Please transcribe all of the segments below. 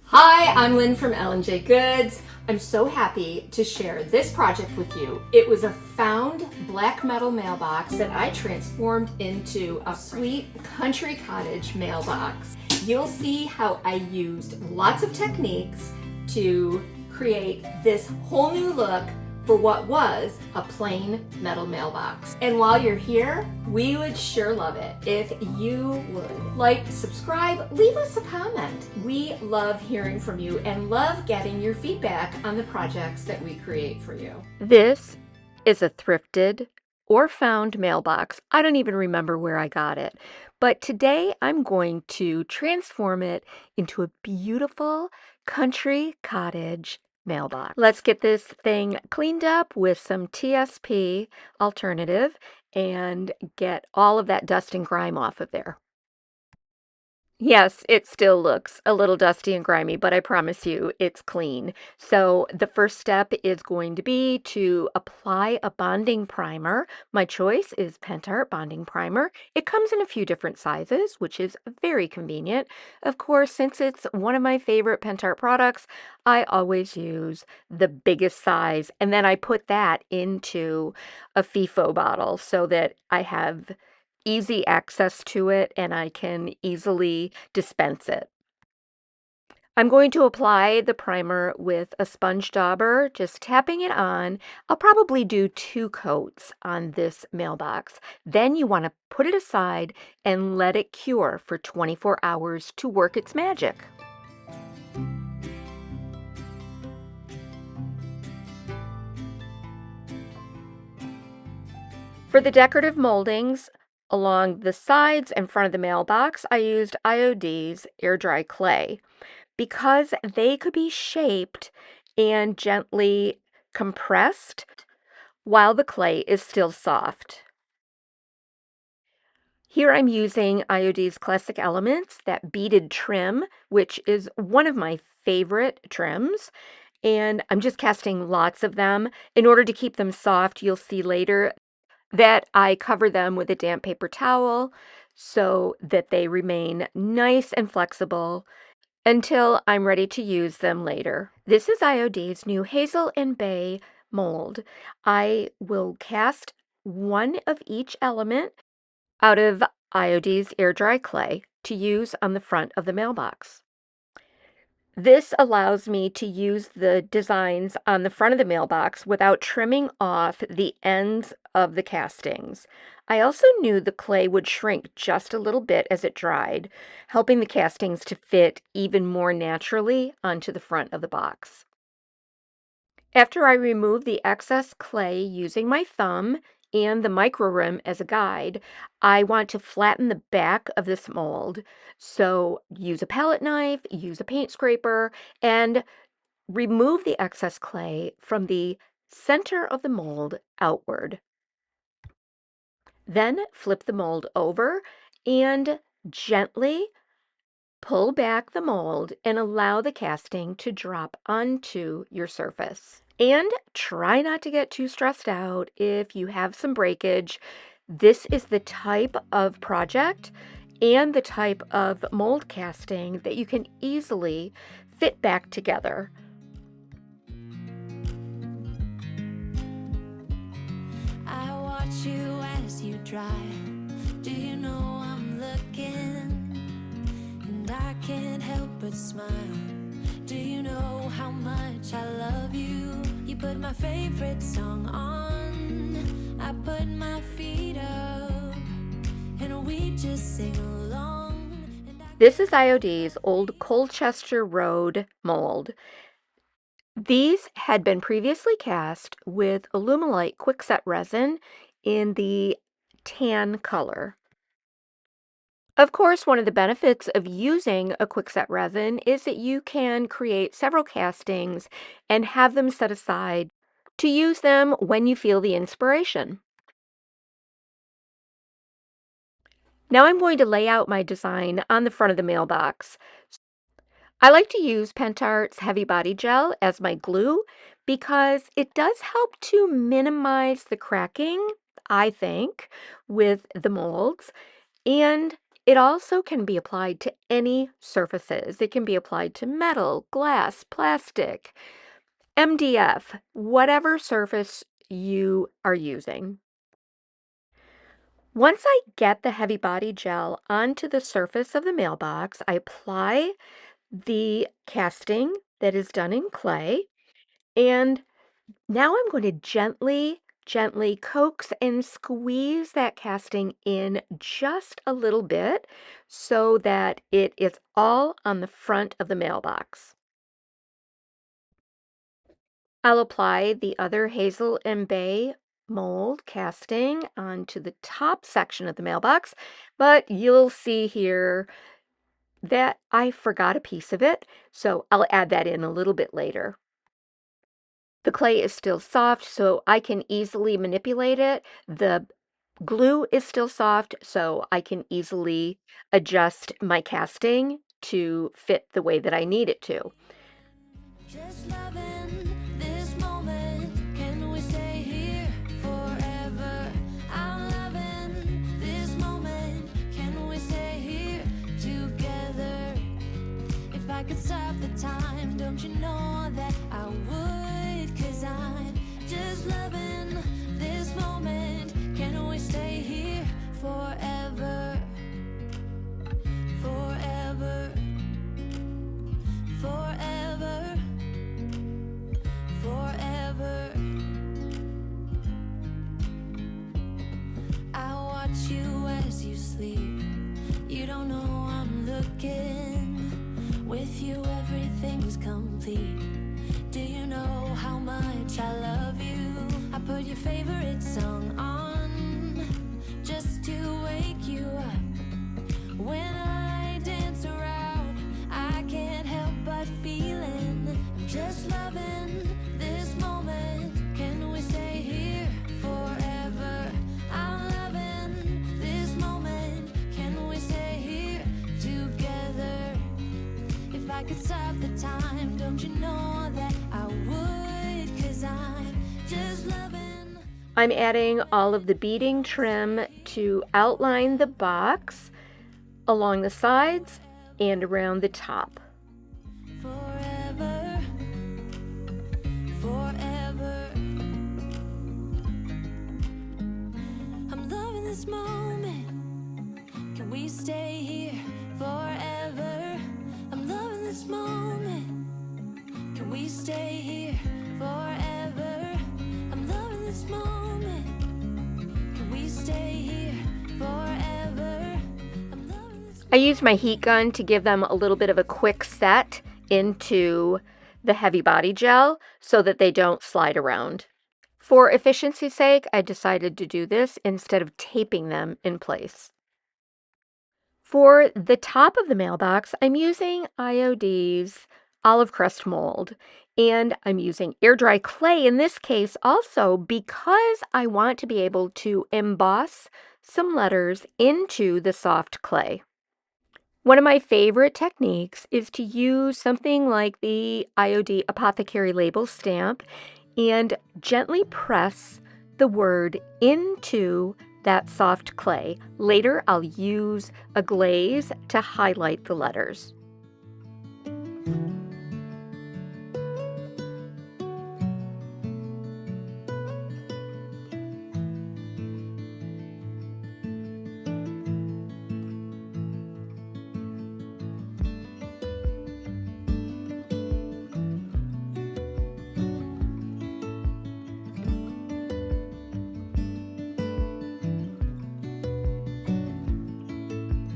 Hi, I'm Lynn from L&J Goods. I'm so happy to share this project with you. It was a found black metal mailbox that I transformed into a sweet country cottage mailbox. You'll see how I used lots of techniques to create this whole new look for what was a plain metal mailbox. And while you're here, we would sure love it if you would like, subscribe, leave us a comment. We love hearing from you and love getting your feedback on the projects that we create for you. This is a thrifted or found mailbox. I don't even remember where I got it, but today I'm going to transform it into a beautiful country cottage mailbox. Let's get this thing cleaned up with some TSP alternative and get all of that dust and grime off of there. Yes, it still looks a little dusty and grimy, but I promise you it's clean. So the first step is going to be to apply a bonding primer. My choice is Pentart bonding primer. It comes in a few different sizes, which is very convenient. Of course, since it's one of my favorite Pentart products, I always use the biggest size, and then I put that into a FIFO bottle so that I have easy access to it and I can easily dispense it. I'm going to apply the primer with a sponge dauber, just tapping it on. I'll probably do 2 coats on this mailbox. Then you want to put it aside and let it cure for 24 hours to work its magic. For the decorative moldings, along the sides and front of the mailbox, I used IOD's Air Dry Clay because they could be shaped and gently compressed while the clay is still soft. Here I'm using IOD's Classic Elements, that beaded trim, which is one of my favorite trims. And I'm just casting lots of them. In order to keep them soft, you'll see later that I cover them with a damp paper towel so that they remain nice and flexible until I'm ready to use them later. This is IOD's new Hazel Bay Mould. I will cast one of each element out of IOD's Air Dry Clay to use on the front of the mailbox. This allows me to use the designs on the front of the mailbox without trimming off the ends of the castings. I also knew the clay would shrink just a little bit as it dried, helping the castings to fit even more naturally onto the front of the box. After I remove the excess clay using my thumb and the micro rim as a guide, I want to flatten the back of this mold. So use a palette knife, use a paint scraper, and remove the excess clay from the center of the mold outward. Then flip the mold over and gently pull back the mold and allow the casting to drop onto your surface. And try not to get too stressed out if you have some breakage. This is the type of project and the type of mold casting that you can easily fit back together. I watch you as you drive. Do you know I'm looking? And I can't help but smile. Do you know how much I love you? You put my favorite song on. I put my feet up, and we just sing along. This is IOD's old Colchester Road mold. These had been previously cast with Alumilite quickset resin in the tan color. Of course, one of the benefits of using a quickset resin is that you can create several castings and have them set aside to use them when you feel the inspiration. Now I'm going to lay out my design on the front of the mailbox. I like to use Pentart's Heavy Body Gel as my glue because it does help to minimize the cracking, I think, with the molds. And It also can be applied to any surfaces. It can be applied to metal, glass, plastic, MDF, whatever surface you are using. Once I get the heavy body gel onto the surface of the mailbox, I apply the casting that is done in clay, and now I'm going to gently coax and squeeze that casting in just a little bit so that it is all on the front of the mailbox. I'll apply the other Hazel and Bay mold casting onto the top section of the mailbox, but you'll see here that I forgot a piece of it, so I'll add that in a little bit later. The clay is still soft, so I can easily manipulate it. The glue is still soft, so I can easily adjust my casting to fit the way that I need it to. Just loving this moment. Can we stay here forever? I'm loving this moment. Can we stay here together? If I could stop the time, don't you know that I would? 'Cause I'm just loving this moment. Can we stay here forever? Forever. Forever. Forever. I watch you as you sleep. You don't know I'm looking. With you everything's complete. Do you know how much I love you? I put your favorite song on just to wake you up. When I dance around, I can't help but feeling. I'm just loving this moment. Can we stay here forever? I'm loving this moment. Can we stay here together? If I could stop the time, don't you know that I would? 'Cause I'm just loving. I'm adding all of the beading trim to outline the box along the sides and around the top. Forever, forever. I'm loving this moment. Can we stay here forever? I'm loving this moment. Can we stay here forever? I'm loving this moment. Can we stay here forever? I'm loving this. I used my heat gun to give them a little bit of a quick set into the heavy body gel so that they don't slide around. For efficiency's sake, I decided to do this instead of taping them in place. For the top of the mailbox, I'm using IOD's Olive Crest mold, and I'm using air dry clay in this case also because I want to be able to emboss some letters into the soft clay. One of my favorite techniques is to use something like the IOD Apothecary label stamp and gently press the word into that soft clay. Later, I'll use a glaze to highlight the letters.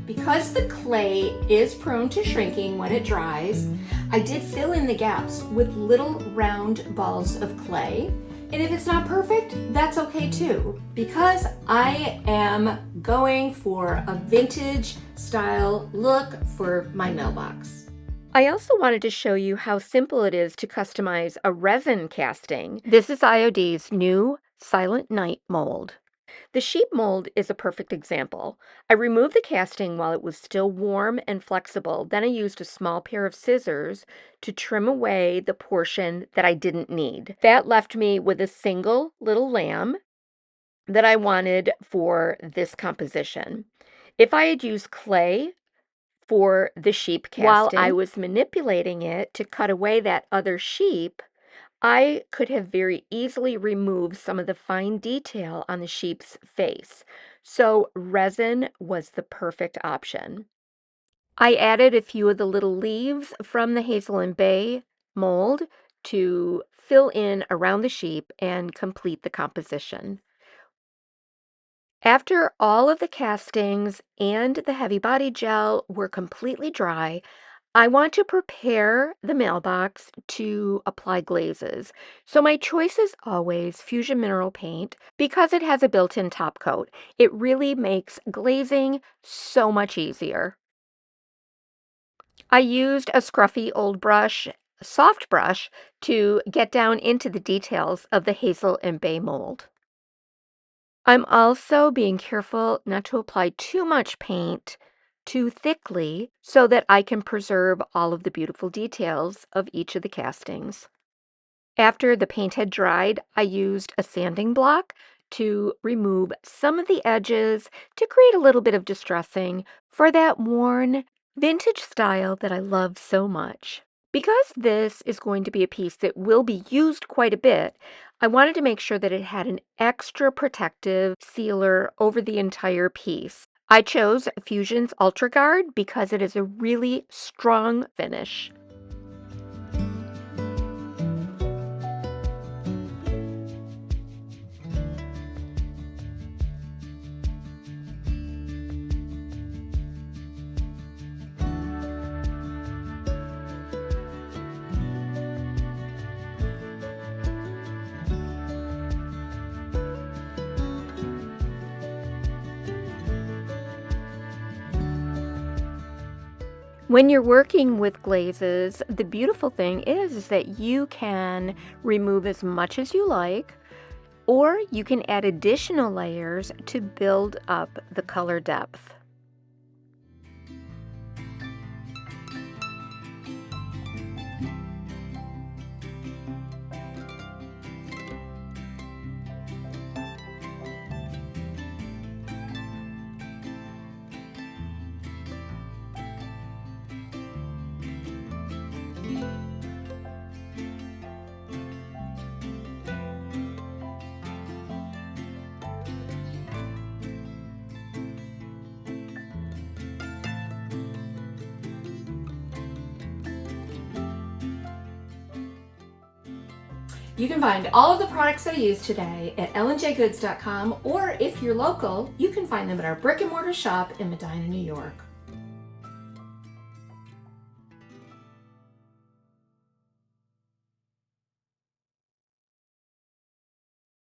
Because the clay is prone to shrinking when it dries, I did fill in the gaps with little round balls of clay. And if it's not perfect, that's okay too, because I am going for a vintage style look for my mailbox. I also wanted to show you how simple it is to customize a resin casting. This is IOD's new Silent Night mold. The sheep mold is a perfect example. I removed the casting while it was still warm and flexible. Then I used a small pair of scissors to trim away the portion that I didn't need. That left me with a single little lamb that I wanted for this composition. If I had used clay for the sheep casting, while I was manipulating it to cut away that other sheep, I could have very easily removed some of the fine detail on the sheep's face. So resin was the perfect option. I added a few of the little leaves from the Hazel Bay mold to fill in around the sheep and complete the composition. After all of the castings and the heavy body gel were completely dry, I want to prepare the mailbox to apply glazes. So my choice is always Fusion Mineral Paint because it has a built-in top coat. It really makes glazing so much easier. I used a scruffy old brush, soft brush, to get down into the details of the Hazel Bay mold. I'm also being careful not to apply too much paint too thickly so that I can preserve all of the beautiful details of each of the castings. After the paint had dried, I used a sanding block to remove some of the edges to create a little bit of distressing for that worn vintage style that I love so much. Because this is going to be a piece that will be used quite a bit, I wanted to make sure that it had an extra protective sealer over the entire piece. I chose Fusion's Ultra Guard because it is a really strong finish. When you're working with glazes, the beautiful thing is that you can remove as much as you like, or you can add additional layers to build up the color depth. You can find all of the products I used today at lnjgoods.com, or if you're local, you can find them at our brick and mortar shop in Medina, New York.